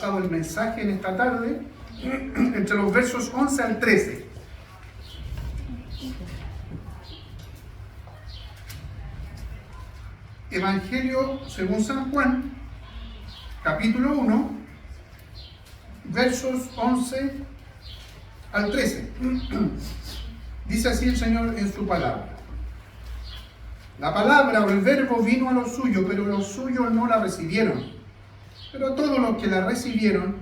basado el mensaje en esta tarde entre los versos 11 al 13. Evangelio según San Juan, capítulo 1, versos 11 al 13. Dice así el Señor en su palabra. La palabra o el verbo vino a los suyos, pero los suyos no la recibieron. Pero a todos los que la recibieron,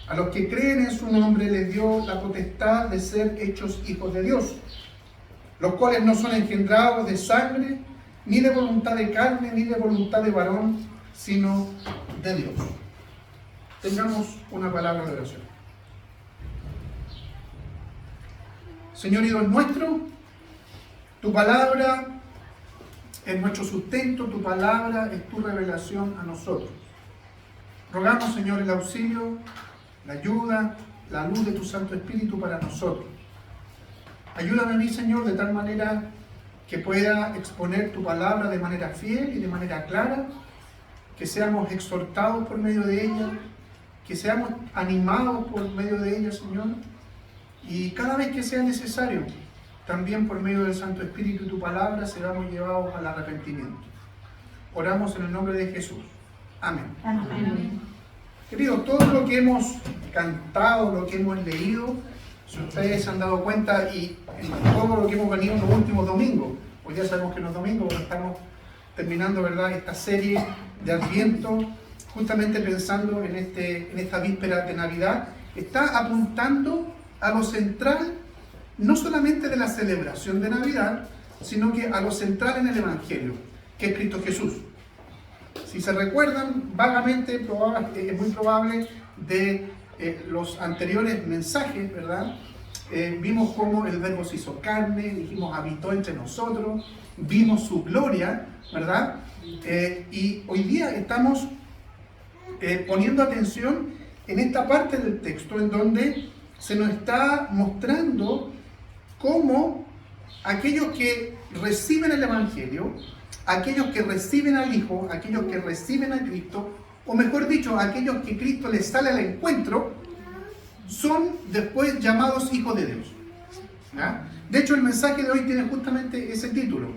a los que creen en su nombre, les dio la potestad de ser hechos hijos de Dios, los cuales no son engendrados de sangre, ni de voluntad de carne, ni de voluntad de varón, sino de Dios. Tengamos una palabra de oración. Señor y Dios nuestro, tu palabra es nuestro sustento, tu palabra es tu revelación a nosotros. Rogamos, Señor, el auxilio, la ayuda, la luz de tu Santo Espíritu para nosotros. Ayúdame a mí, Señor, de tal manera que pueda exponer tu palabra de manera fiel y de manera clara, que seamos exhortados por medio de ella, que seamos animados por medio de ella, Señor, y cada vez que sea necesario, también por medio del Santo Espíritu y tu palabra, seramos llevados al arrepentimiento. Oramos en el nombre de Jesús. Amén. Amén. Queridos, todo lo que hemos cantado, lo que hemos leído, si ustedes se han dado cuenta, y en todo lo que hemos venido en los últimos domingos, pues ya sabemos que los domingos, porque estamos terminando, ¿verdad?, esta serie de Adviento, justamente pensando en esta víspera de Navidad, está apuntando a lo central, no solamente de la celebración de Navidad, sino que a lo central en el Evangelio, que es Cristo Jesús. Si se recuerdan vagamente, es muy probable de los anteriores mensajes, ¿verdad? Vimos cómo el Verbo se hizo carne, dijimos, habitó entre nosotros, vimos su gloria, ¿verdad? Y hoy día estamos poniendo atención en esta parte del texto en donde se nos está mostrando cómo aquellos que reciben el Evangelio, aquellos que reciben al Hijo, aquellos que reciben a Cristo, o mejor dicho, aquellos que Cristo les sale al encuentro, son después llamados hijos de Dios. ¿Ya? De hecho, el mensaje de hoy tiene justamente ese título,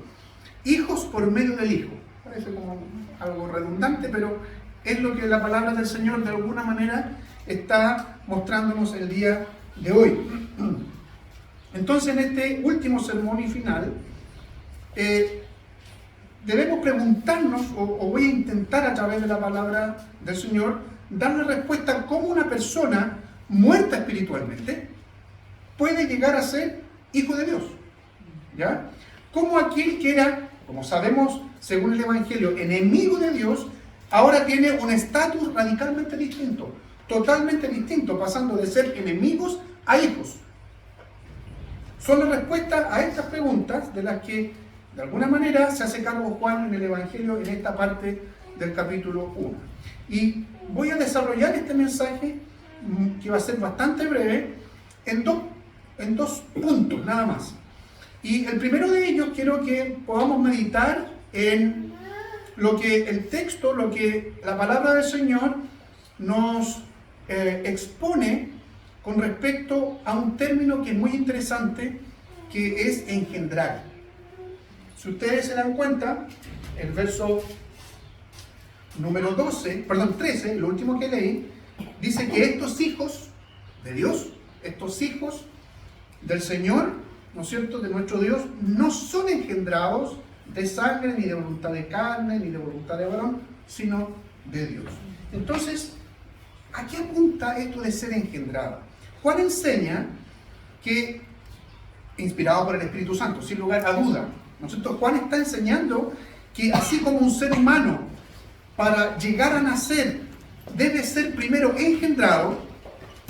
hijos por medio del Hijo. Parece como algo redundante, pero es lo que la palabra del Señor de alguna manera está mostrándonos el día de hoy. Entonces, en este último sermón y final, debemos preguntarnos, o voy a intentar a través de la palabra del Señor, darle respuesta a cómo una persona muerta espiritualmente puede llegar a ser hijo de Dios. ¿Ya? Como aquel que era, como sabemos, según el Evangelio, enemigo de Dios, ahora tiene un estatus radicalmente distinto, totalmente distinto, pasando de ser enemigos a hijos. Son la respuesta a estas preguntas de las que de alguna manera se hace cargo Juan en el Evangelio en esta parte del capítulo 1. Y voy a desarrollar este mensaje, que va a ser bastante breve, en dos puntos nada más. Y el primero de ellos quiero que podamos meditar en lo que el texto, lo que la palabra del Señor nos expone con respecto a un término que es muy interesante, que es engendrar. Si ustedes se dan cuenta, el verso número 13, el último que leí, dice que estos hijos de Dios, estos hijos del Señor, ¿no es cierto?, de nuestro Dios, no son engendrados de sangre, ni de voluntad de carne, ni de voluntad de varón, sino de Dios. Entonces, ¿a qué apunta esto de ser engendrado? Juan enseña que, inspirado por el Espíritu Santo, sin lugar a duda, ¿no es cierto?, Juan está enseñando que así como un ser humano, para llegar a nacer, debe ser primero engendrado.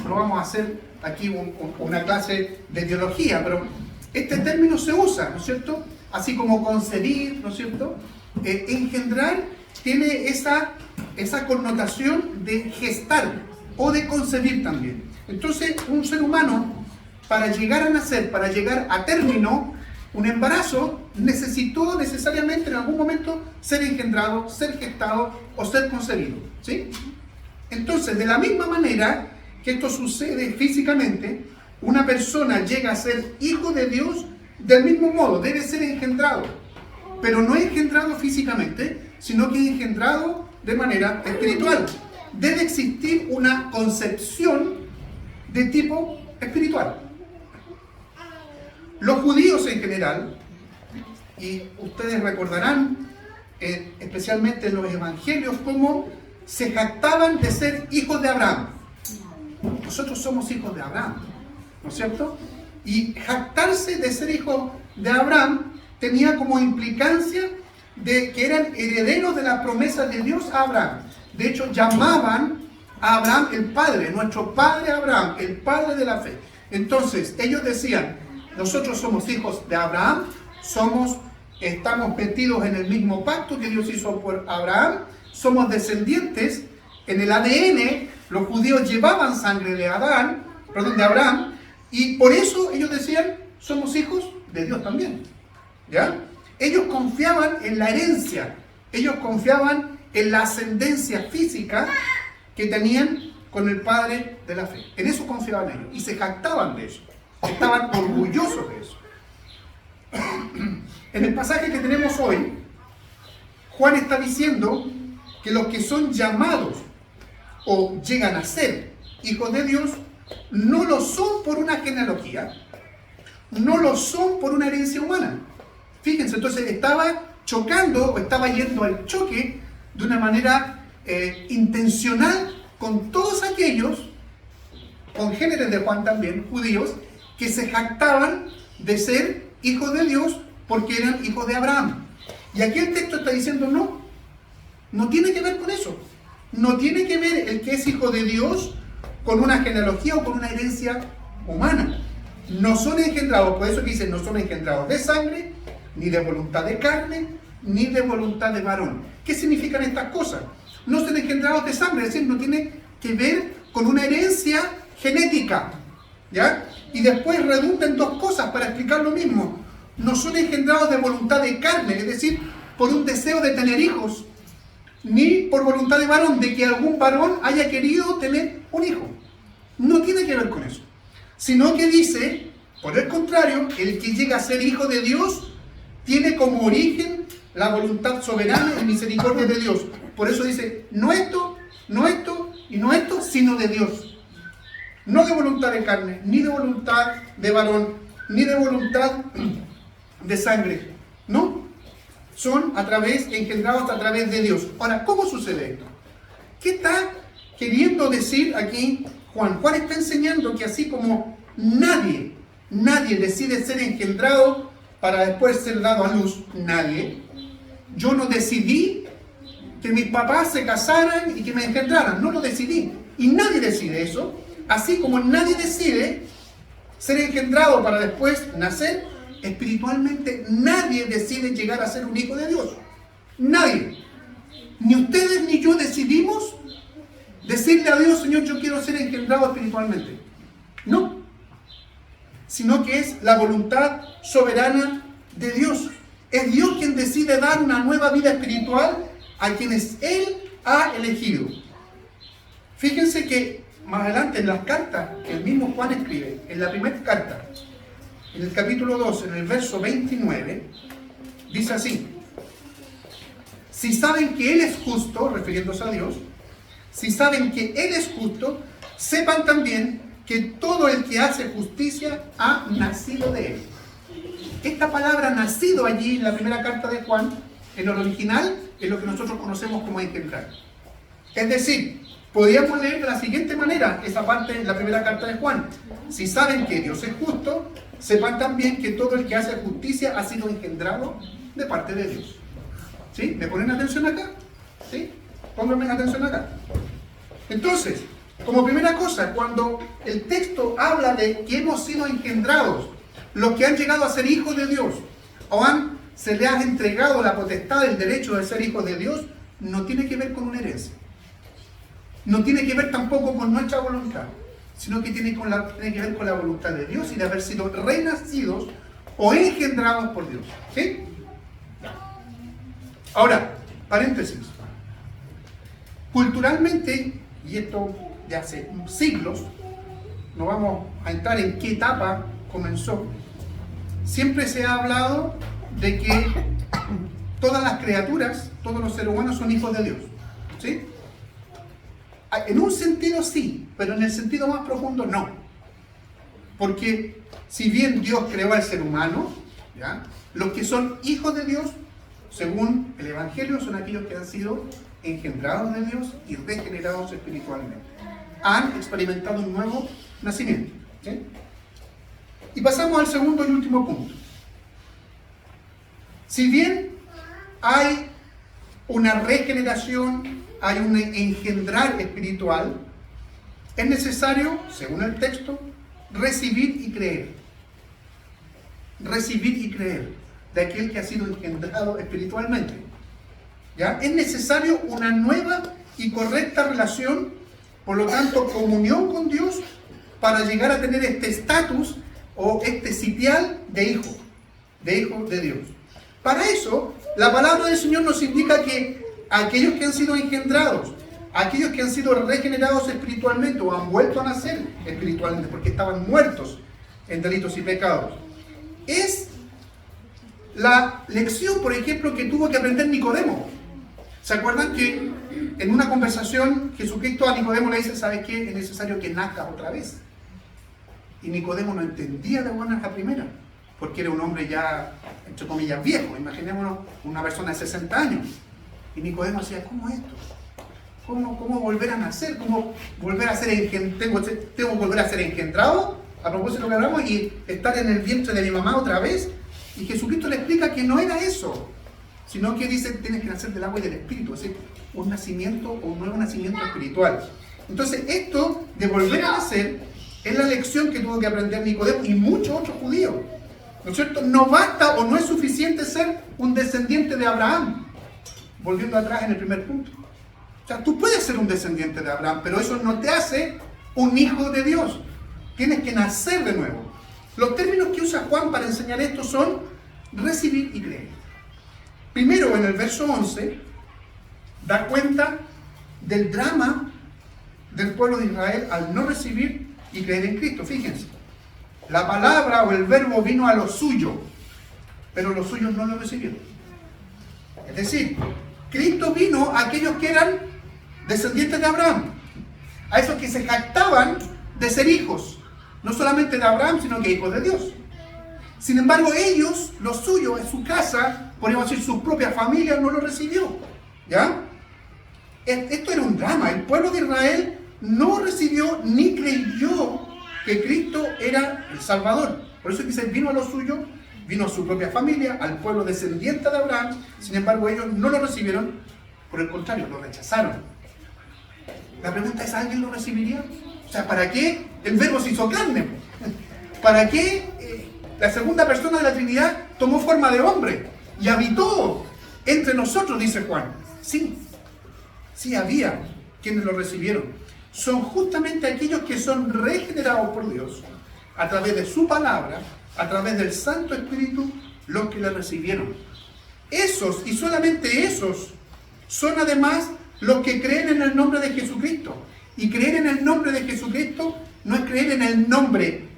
No vamos a hacer aquí una clase de biología, pero este término se usa, ¿no es cierto?, así como concebir, ¿no es cierto? Engendrar tiene esa connotación de gestar o de concebir también. Entonces, un ser humano, para llegar a nacer, para llegar a término, un embarazo, necesitó necesariamente en algún momento ser engendrado, ser gestado o ser concebido, ¿sí? Entonces, de la misma manera que esto sucede físicamente, una persona llega a ser hijo de Dios del mismo modo, debe ser engendrado, pero no engendrado físicamente, sino que engendrado de manera espiritual. Debe existir una concepción de tipo espiritual. Los judíos en general, y ustedes recordarán, especialmente en los evangelios, cómo se jactaban de ser hijos de Abraham. Nosotros somos hijos de Abraham, ¿no es cierto? Y jactarse de ser hijo de Abraham tenía como implicancia de que eran herederos de la promesa de Dios a Abraham. De hecho, llamaban a Abraham el padre, nuestro padre Abraham, el padre de la fe. Entonces, ellos decían, nosotros somos hijos de Abraham, estamos metidos en el mismo pacto que Dios hizo por Abraham, somos descendientes en el ADN, los judíos llevaban sangre de Abraham, y por eso ellos decían, somos hijos de Dios también. ¿Ya? Ellos confiaban en la herencia, ellos confiaban en la ascendencia física que tenían con el Padre de la fe. En eso confiaban ellos y se jactaban de eso, estaban orgullosos de eso. En el pasaje que tenemos hoy, Juan está diciendo que los que son llamados o llegan a ser hijos de Dios no lo son por una genealogía, no lo son por una herencia humana. Fíjense, entonces estaba chocando o estaba yendo al choque de una manera intencional con todos aquellos, congéneres de Juan también, judíos, que se jactaban de ser hijos de Dios porque eran hijos de Abraham. Y aquí el texto está diciendo no tiene que ver con eso. No tiene que ver el que es hijo de Dios con una genealogía o con una herencia humana. No son engendrados, por eso que dicen, no son engendrados de sangre, ni de voluntad de carne, ni de voluntad de varón. ¿Qué significan estas cosas? No son engendrados de sangre, es decir, no tiene que ver con una herencia genética, ¿ya? Y después redunda en dos cosas para explicar lo mismo. No son engendrados de voluntad de carne, es decir, por un deseo de tener hijos, ni por voluntad de varón, de que algún varón haya querido tener un hijo. No tiene que ver con eso. Sino que dice, por el contrario, el que llega a ser hijo de Dios tiene como origen la voluntad soberana y misericordia de Dios. Por eso dice, no esto, y no esto, sino de Dios. No de voluntad de carne, ni de voluntad de varón, ni de voluntad de sangre. No. Son engendrados a través de Dios. Ahora, ¿cómo sucede esto? ¿Qué está queriendo decir aquí Juan? Juan está enseñando que así como nadie decide ser engendrado para después ser dado a luz, nadie. Yo no decidí que mis papás se casaran y que me engendraran, no lo decidí. Y nadie decide eso, así como nadie decide ser engendrado para después nacer. Espiritualmente nadie decide llegar a ser un hijo de Dios. Nadie. Ni ustedes ni yo decidimos decirle a Dios, Señor, yo quiero ser engendrado espiritualmente. No. Sino que es la voluntad soberana de Dios. Es Dios quien decide dar una nueva vida espiritual a quienes Él ha elegido. Fíjense que más adelante en las cartas que el mismo Juan escribe, en la primera carta, en el capítulo 2, en el verso 29, dice así: si saben que Él es justo, refiriéndose a Dios, si saben que Él es justo, sepan también que todo el que hace justicia ha nacido de Él. Esta palabra nacido allí en la primera carta de Juan, en el original, es lo que nosotros conocemos como engendrar. Es decir, podríamos leer de la siguiente manera esa parte en la primera carta de Juan: si saben que Dios es justo, sepan también que todo el que hace justicia ha sido engendrado de parte de Dios. ¿Sí? ¿Me ponen atención acá? ¿Sí? Pónganme atención acá. Entonces, como primera cosa, cuando el texto habla de que hemos sido engendrados, los que han llegado a ser hijos de Dios, o se les ha entregado la potestad, el derecho de ser hijos de Dios, no tiene que ver con una herencia. No tiene que ver tampoco con nuestra voluntad, sino que tiene que ver con la voluntad de Dios y de haber sido renacidos o engendrados por Dios. ¿Sí? Ahora, paréntesis. Culturalmente, y esto de hace siglos, no vamos a entrar en qué etapa comenzó, siempre se ha hablado de que todas las criaturas, todos los seres humanos son hijos de Dios, ¿sí? En un sentido sí, pero en el sentido más profundo no. Porque si bien Dios creó al ser humano, ¿ya?, los que son hijos de Dios, según el Evangelio, son aquellos que han sido engendrados de Dios y regenerados espiritualmente. Han experimentado un nuevo nacimiento, ¿sí? Y pasamos al segundo y último punto. Si bien hay una regeneración, hay un engendrar espiritual, es necesario, según el texto, recibir y creer. Recibir y creer de aquel que ha sido engendrado espiritualmente. ¿Ya? Es necesario una nueva y correcta relación, por lo tanto, comunión con Dios, para llegar a tener este estatus o este sitial de hijo de Dios. Para eso, la palabra del Señor nos indica que aquellos que han sido engendrados, aquellos que han sido regenerados espiritualmente o han vuelto a nacer espiritualmente porque estaban muertos en delitos y pecados, es la lección, por ejemplo, que tuvo que aprender Nicodemo. ¿Se acuerdan que en una conversación Jesucristo a Nicodemo le dice, ¿sabes qué? Es necesario que nazcas otra vez. Y Nicodemo no entendía de buenas a primera, porque era un hombre ya, entre comillas, viejo. Imaginémonos una persona de 60 años. Y Nicodemo decía, ¿cómo esto? ¿Cómo volver a nacer? ¿Cómo volver a ser engendrado? ¿Tengo que volver a ser engendrado? A propósito de lo que hablamos, y estar en el vientre de mi mamá otra vez. Y Jesucristo le explica que no era eso, sino que dice, tienes que nacer del agua y del espíritu, es decir, un nacimiento o un nuevo nacimiento espiritual. Entonces, esto de volver a nacer es la lección que tuvo que aprender Nicodemo y muchos otros judíos. ¿No es cierto? No basta o no es suficiente ser un descendiente de Abraham. Volviendo atrás en el primer punto. O sea, tú puedes ser un descendiente de Abraham, pero eso no te hace un hijo de Dios. Tienes que nacer de nuevo. Los términos que usa Juan para enseñar esto son recibir y creer. Primero, en el verso 11, da cuenta del drama del pueblo de Israel al no recibir y creer en Cristo. Fíjense, la palabra o el verbo vino a lo suyo, pero los suyos no lo recibieron. Es decir, Cristo vino a aquellos que eran descendientes de Abraham, a esos que se jactaban de ser hijos, no solamente de Abraham, sino que hijos de Dios. Sin embargo, ellos, los suyos, en su casa, podríamos decir su propia familia, no lo recibió. ¿Ya? Esto era un drama. El pueblo de Israel no recibió ni creyó que Cristo era el Salvador. Por eso dice, vino a lo suyo, vino a su propia familia, al pueblo descendiente de Abraham. Sin embargo, ellos no lo recibieron, por el contrario, lo rechazaron. La pregunta es, ¿alguien lo recibiría? O sea, ¿para qué el verbo se hizo carne? ¿Para qué la segunda persona de la Trinidad tomó forma de hombre y habitó entre nosotros, dice Juan? Sí había quienes lo recibieron. Son justamente aquellos que son regenerados por Dios a través de su palabra, a través del Santo Espíritu, los que le recibieron. Esos, y solamente esos, son además los que creen en el nombre de Jesucristo. Y creer en el nombre de Jesucristo no es creer en el nombre.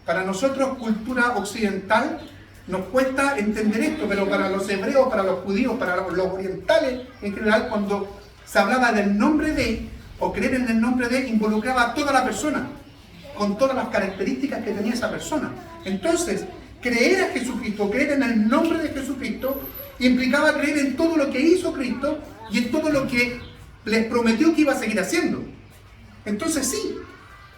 Para nosotros, cultura occidental, nos cuesta entender esto, pero para los hebreos, para los judíos, para los orientales en general, cuando se hablaba del nombre de, o creer en el nombre de, involucraba a toda la persona, con todas las características que tenía esa persona. Entonces, creer a Jesucristo, creer en el nombre de Jesucristo, implicaba creer en todo lo que hizo Cristo y en todo lo que les prometió que iba a seguir haciendo. Entonces sí,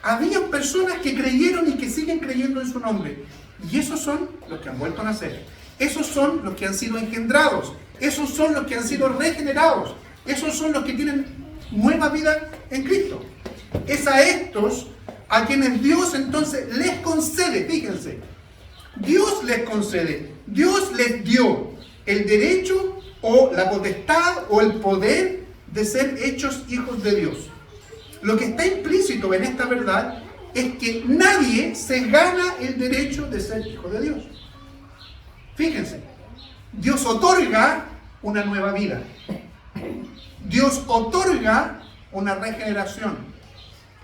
había personas que creyeron y que siguen creyendo en su nombre. Y esos son los que han vuelto a nacer. Esos son los que han sido engendrados. Esos son los que han sido regenerados. Esos son los que tienen nueva vida en Cristo. Es a estos a quienes Dios entonces les concede, fíjense, Dios les concede, Dios les dio el derecho o la potestad o el poder de ser hechos hijos de Dios. Lo que está implícito en esta verdad es que nadie se gana el derecho de ser hijo de Dios. Fíjense, Dios otorga una nueva vida. Dios otorga una regeneración.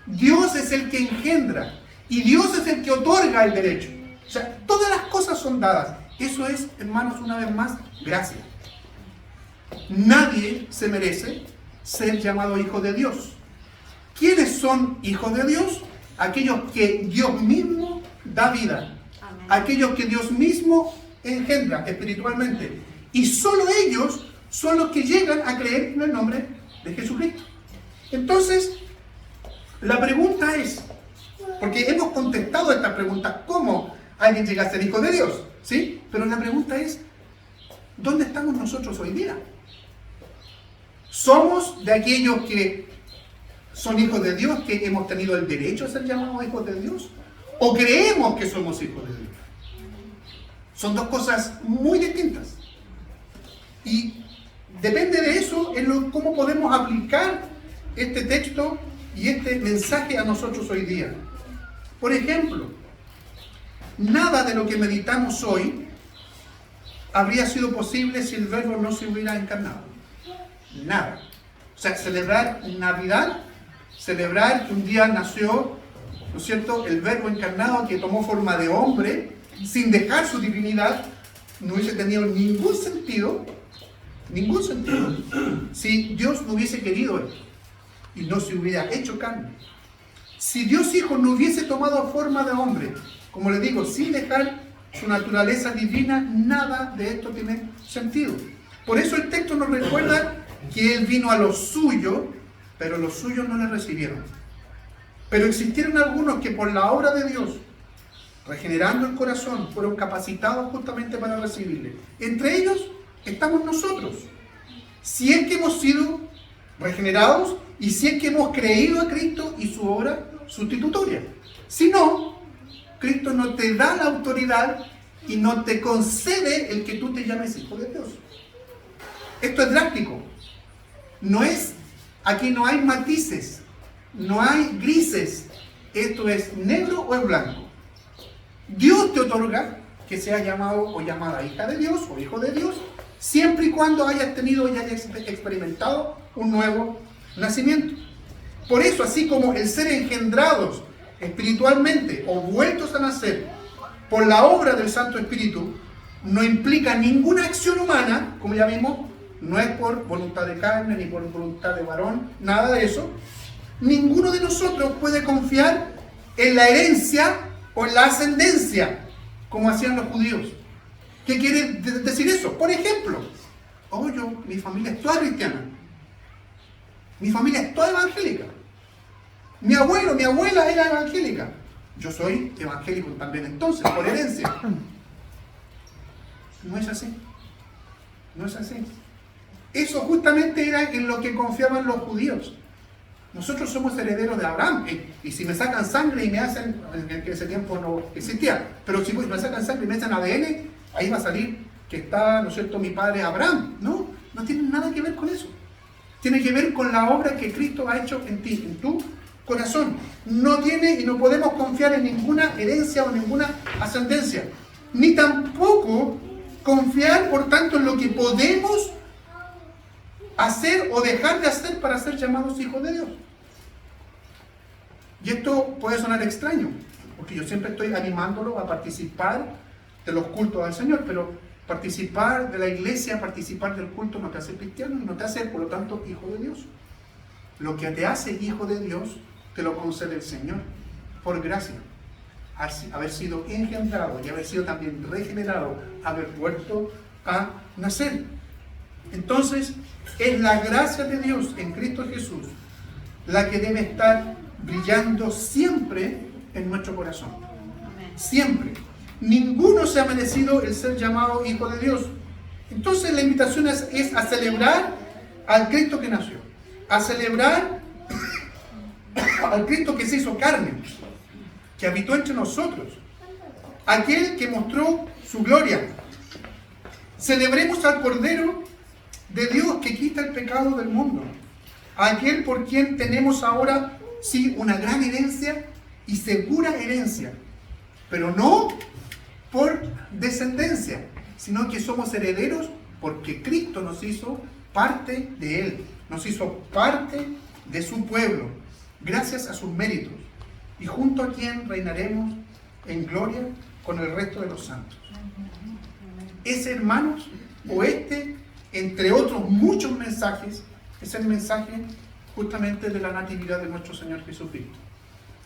Dios es el que engendra y Dios es el que otorga el derecho. O sea, todas las cosas son dadas. Eso es, hermanos, una vez más, gracia. Nadie se merece ser llamado hijo de Dios. ¿Quiénes son hijos de Dios? Aquellos que Dios mismo da vida. Amén. Aquellos que Dios mismo engendra espiritualmente. Y solo ellos son los que llegan a creer en el nombre de Jesucristo. Entonces, la pregunta es, porque hemos contestado esta pregunta, ¿cómo alguien llega a ser hijo de Dios? ¿Sí? Pero la pregunta es, ¿dónde estamos nosotros hoy día? ¿Somos de aquellos que son hijos de Dios, que hemos tenido el derecho a ser llamados hijos de Dios? ¿O creemos que somos hijos de Dios? Son dos cosas muy distintas. Y depende de eso, cómo podemos aplicar este texto y este mensaje a nosotros hoy día. Por ejemplo, nada de lo que meditamos hoy habría sido posible si el Verbo no se hubiera encarnado. Nada. O sea, celebrar Navidad, celebrar que un día nació, ¿no es cierto?, el Verbo encarnado que tomó forma de hombre, sin dejar su divinidad, no hubiese tenido ningún sentido, si Dios no hubiese querido esto y no se hubiera hecho carne. Si Dios Hijo no hubiese tomado forma de hombre, como les digo, sin dejar su naturaleza divina, nada de esto tiene sentido. Por eso el texto nos recuerda que Él vino a lo suyo, pero los suyos no le recibieron. Pero existieron algunos que por la obra de Dios, regenerando el corazón, fueron capacitados justamente para recibirle. Entre ellos estamos nosotros. Si es que hemos sido regenerados y si es que hemos creído a Cristo y su obra sustitutoria. Si no, Cristo no te da la autoridad y no te concede el que tú te llames hijo de Dios. Esto es drástico. Aquí no hay matices, no hay grises. Esto es negro o es blanco. Dios te otorga que seas llamado o llamada hija de Dios o hijo de Dios, siempre y cuando hayas tenido y hayas experimentado un nuevo nacimiento. Por eso, así como el ser engendrados espiritualmente o vueltos a nacer por la obra del Santo Espíritu, no implica ninguna acción humana, como ya vimos, no es por voluntad de carne ni por voluntad de varón, nada de eso. Ninguno de nosotros puede confiar en la herencia o en la ascendencia, como hacían los judíos. ¿Qué quiere decir eso? Por ejemplo, mi familia es toda cristiana. Mi familia es toda evangélica. Mi abuelo, mi abuela era evangélica. Yo soy evangélico también entonces, por herencia. No es así. No es así. Eso justamente era en lo que confiaban los judíos. Nosotros somos herederos de Abraham. Y si me sacan sangre y me hacen, en ese tiempo no existía, pero si me sacan sangre y me hacen ADN, ahí va a salir que está, ¿no es cierto?, mi padre Abraham. No tiene nada que ver con eso. Tiene que ver con la obra que Cristo ha hecho en ti, en tu corazón. No tiene y no podemos confiar en ninguna herencia o ninguna ascendencia. Ni tampoco confiar, por tanto, en lo que podemos hacer o dejar de hacer para ser llamados hijos de Dios. Y esto puede sonar extraño, porque yo siempre estoy animándolo a participar de los cultos al Señor, pero participar de la iglesia, participar del culto no te hace cristiano y no te hace, por lo tanto, hijo de Dios. Lo que te hace hijo de Dios te lo concede el Señor, por gracia. Haber sido engendrado y haber sido también regenerado, haber vuelto a nacer. Entonces, es la gracia de Dios en Cristo Jesús la que debe estar brillando siempre en nuestro corazón. Siempre. Ninguno se ha merecido el ser llamado hijo de Dios. Entonces la invitación es a celebrar al Cristo que nació, a celebrar al Cristo que se hizo carne, que habitó entre nosotros, aquel que mostró su gloria. Celebremos al Cordero de Dios que quita el pecado del mundo, aquel por quien tenemos ahora sí una gran herencia y segura herencia, pero no por descendencia, sino que somos herederos porque Cristo nos hizo parte de Él, nos hizo parte de su pueblo, gracias a sus méritos, y junto a quien reinaremos en gloria con el resto de los santos. Ese, hermanos, o entre otros muchos mensajes, es el mensaje justamente de la natividad de nuestro Señor Jesucristo.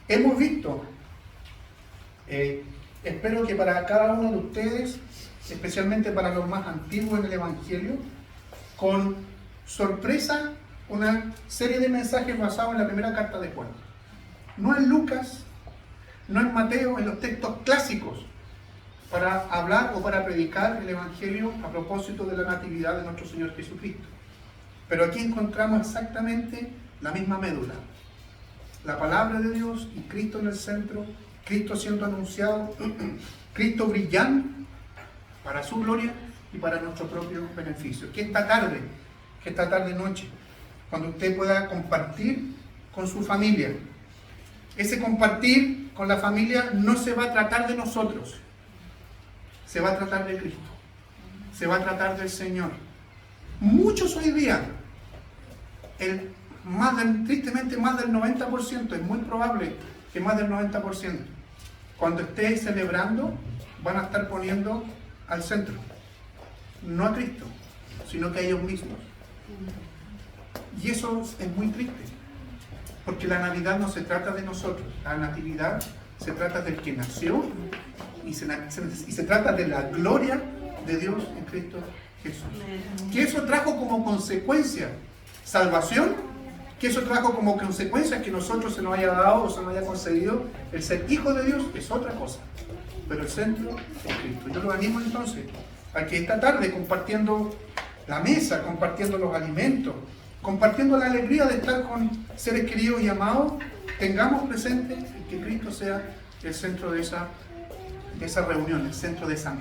Hemos visto, espero que para cada uno de ustedes, especialmente para los más antiguos en el Evangelio, con sorpresa, una serie de mensajes basados en la primera carta de Juan. No en Lucas, no en Mateo, en los textos clásicos, para hablar o para predicar el Evangelio a propósito de la natividad de nuestro Señor Jesucristo. Pero aquí encontramos exactamente la misma médula. La palabra de Dios y Cristo en el centro, Cristo siendo anunciado, Cristo brillando para su gloria y para nuestro propio beneficio. Que esta tarde noche, cuando usted pueda compartir con su familia, ese compartir con la familia no se va a tratar de nosotros, se va a tratar de Cristo, se va a tratar del Señor. Muchos hoy día, tristemente más del 90%, es muy probable que más del 90%, cuando esté celebrando, van a estar poniendo al centro, no a Cristo, sino que a ellos mismos. Y eso es muy triste, porque la Navidad no se trata de nosotros, la Natividad se trata del que nació y se trata de la gloria de Dios en Cristo Jesús. Que eso trajo como consecuencia salvación, que eso trajo como consecuencia que nosotros se nos haya dado o se nos haya concedido el ser hijo de Dios, es otra cosa. Pero el centro es Cristo. Yo los animo entonces a que esta tarde, compartiendo la mesa, compartiendo los alimentos, compartiendo la alegría de estar con seres queridos y amados, tengamos presente que Cristo sea el centro de esa reunión, el centro de esa mesa.